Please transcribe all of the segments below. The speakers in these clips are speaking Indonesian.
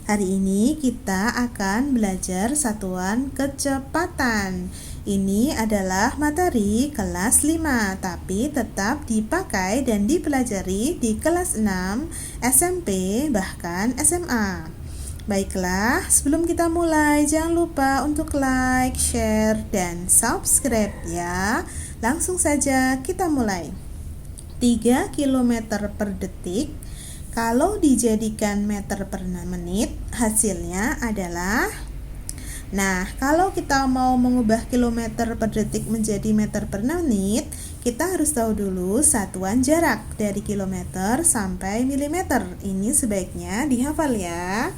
Hari ini kita akan belajar satuan kecepatan. Ini adalah materi kelas 5, tapi tetap dipakai dan dipelajari di kelas 6, SMP, bahkan SMA. Baiklah, sebelum kita mulai, jangan lupa untuk like, share, dan subscribe ya. Langsung saja kita mulai. 3 km per detik. Kalau dijadikan meter per menit, hasilnya adalah kalau kita mau mengubah kilometer per detik menjadi meter per menit, kita harus tahu dulu satuan jarak dari kilometer sampai milimeter. Ini sebaiknya dihafal ya.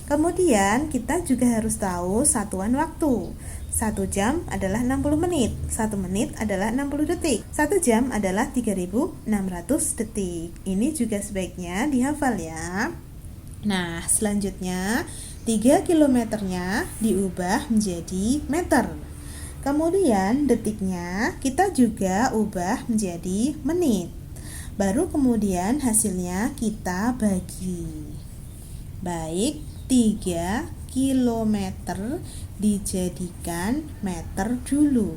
Kemudian kita juga harus tahu satuan waktu. 1 jam adalah 60 menit, 1 menit adalah 60 detik, 1 jam adalah 3600 detik. Ini juga sebaiknya dihafal ya. Nah, selanjutnya 3 kilometernya diubah menjadi meter. Kemudian detiknya kita juga ubah menjadi menit. Baru kemudian hasilnya kita bagi. Baik, 3 kilometer dijadikan meter dulu.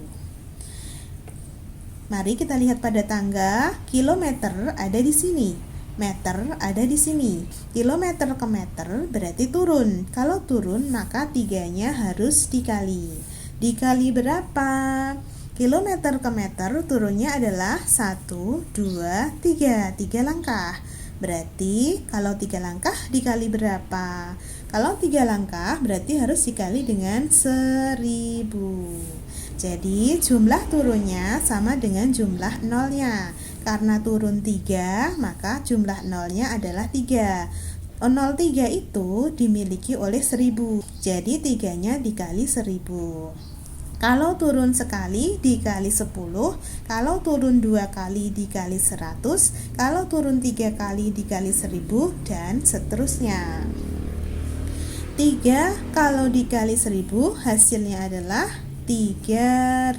Mari kita lihat pada tangga. Kilometer ada di sini, meter ada di sini. Kilometer ke meter berarti turun. Kalau turun maka 3-nya harus dikali. Dikali berapa? Kilometer ke meter turunnya adalah 1, 2, 3 langkah. Berarti kalau 3 langkah dikali berapa? Kalau 3 langkah berarti harus dikali dengan 1000. Jadi jumlah turunnya sama dengan jumlah nolnya. Karena turun 3, maka jumlah nolnya adalah 3. 03 itu dimiliki oleh 1000. Jadi 3-nya dikali 1000. Kalau turun sekali dikali 10, kalau turun 2 kali dikali 100, kalau turun 3 kali dikali 1000, dan seterusnya. 3 kalau dikali 1000 hasilnya adalah 3000.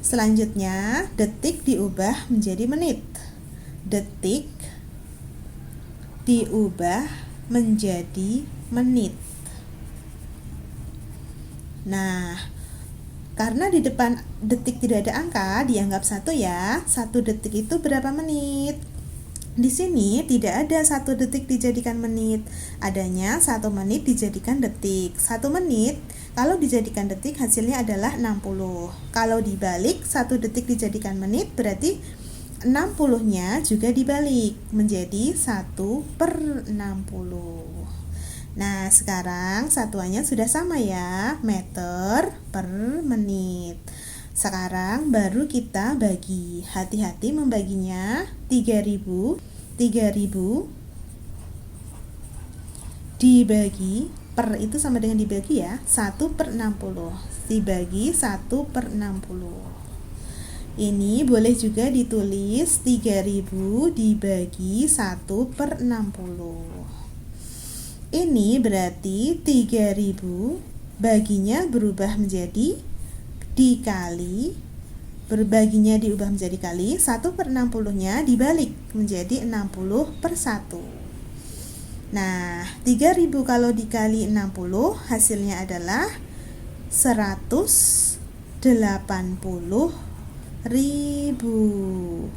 Selanjutnya detik diubah menjadi menit. Detik diubah menjadi menit. Nah, karena di depan detik tidak ada angka, dianggap 1 ya. 1 detik itu berapa menit? Di sini tidak ada 1 detik dijadikan menit. Adanya 1 menit dijadikan detik. 1 menit kalau dijadikan detik hasilnya adalah 60. Kalau dibalik 1 detik dijadikan menit berarti 60-nya juga dibalik menjadi 1/60. Nah, sekarang satuannya sudah sama ya, meter per menit. Sekarang baru kita bagi. Hati-hati membaginya. 3000 dibagi per itu sama dengan dibagi ya, 1/60. Dibagi 1/60. Ini boleh juga ditulis 3000 dibagi 1/60. Ini berarti 3000 baginya berubah menjadi dikali, berbaginya diubah menjadi kali, 1/60-nya dibalik menjadi 60/1. Nah, 3000 kalau dikali 60 hasilnya adalah 180.000.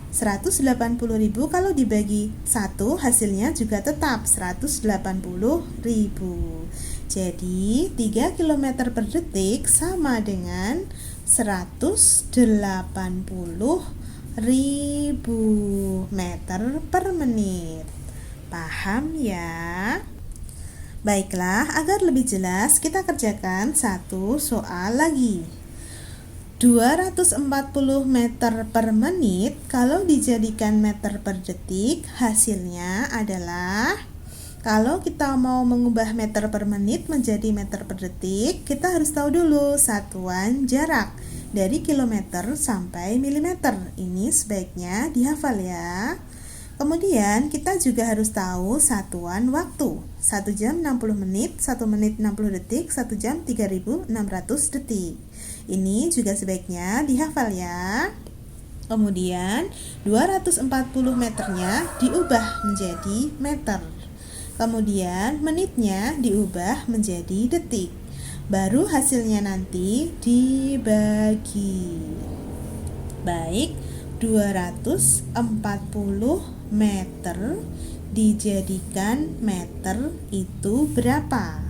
180.000 kalau dibagi 1 hasilnya juga tetap 180.000. Jadi 3 km per detik sama dengan 180.000 meter per menit. Paham ya? Baiklah, agar lebih jelas kita kerjakan satu soal lagi. 240 meter per menit kalau dijadikan meter per detik hasilnya adalah, kalau kita mau mengubah meter per menit menjadi meter per detik, kita harus tahu dulu satuan jarak dari kilometer sampai milimeter. Ini sebaiknya dihafal ya. Kemudian kita juga harus tahu satuan waktu. 1 jam 60 menit, 1 menit 60 detik, 1 jam 3600 detik. Ini juga sebaiknya dihafal ya. Kemudian 240 meternya diubah menjadi meter. Kemudian menitnya diubah menjadi detik. Baru hasilnya nanti dibagi. Baik, 240 meter dijadikan meter itu berapa?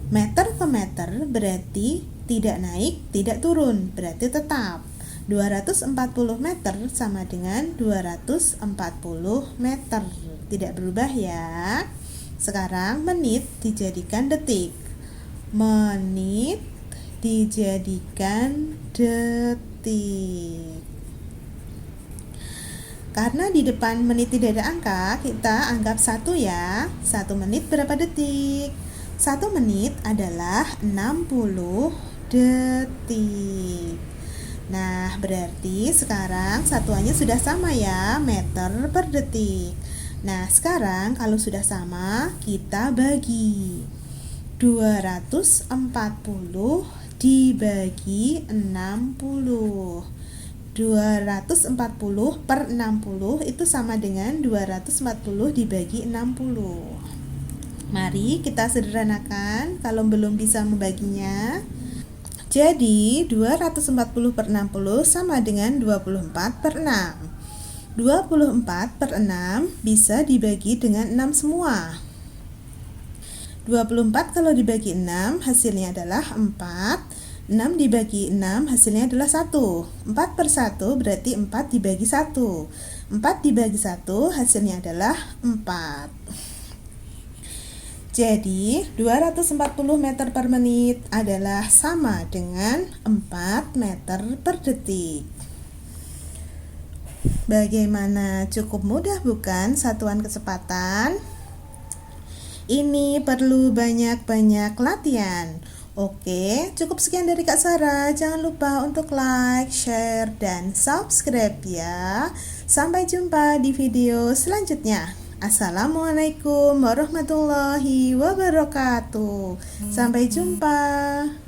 Meter ke meter berarti tidak naik, tidak turun, berarti tetap. 240 meter sama dengan 240 meter. Tidak berubah ya. Sekarang menit dijadikan detik. Menit dijadikan detik. Karena di depan menit tidak ada angka, kita anggap 1 ya. 1 menit berapa detik? 1 menit adalah 60 detik. Nah, berarti sekarang satuannya sudah sama ya, meter per detik. Nah, sekarang kalau sudah sama, kita bagi. 240 dibagi 60. 240 per 60 itu sama dengan 240 dibagi 60. Mari kita sederhanakan kalau belum bisa membaginya. Jadi 240 per 60 sama dengan 24 per 6. 24 per 6 bisa dibagi dengan 6 semua. 24 kalau dibagi 6 hasilnya adalah 4. 6 dibagi 6 hasilnya adalah 1. 4 per 1 berarti 4 dibagi 1. 4 dibagi 1 hasilnya adalah 4. Jadi 240 meter per menit adalah sama dengan 4 meter per detik. Bagaimana? Cukup mudah bukan satuan kecepatan? Ini perlu banyak-banyak latihan. Oke, cukup sekian dari Kak Sarah. Jangan lupa untuk like, share, dan subscribe ya. Sampai jumpa di video selanjutnya. Assalamualaikum warahmatullahi wabarakatuh. Sampai jumpa.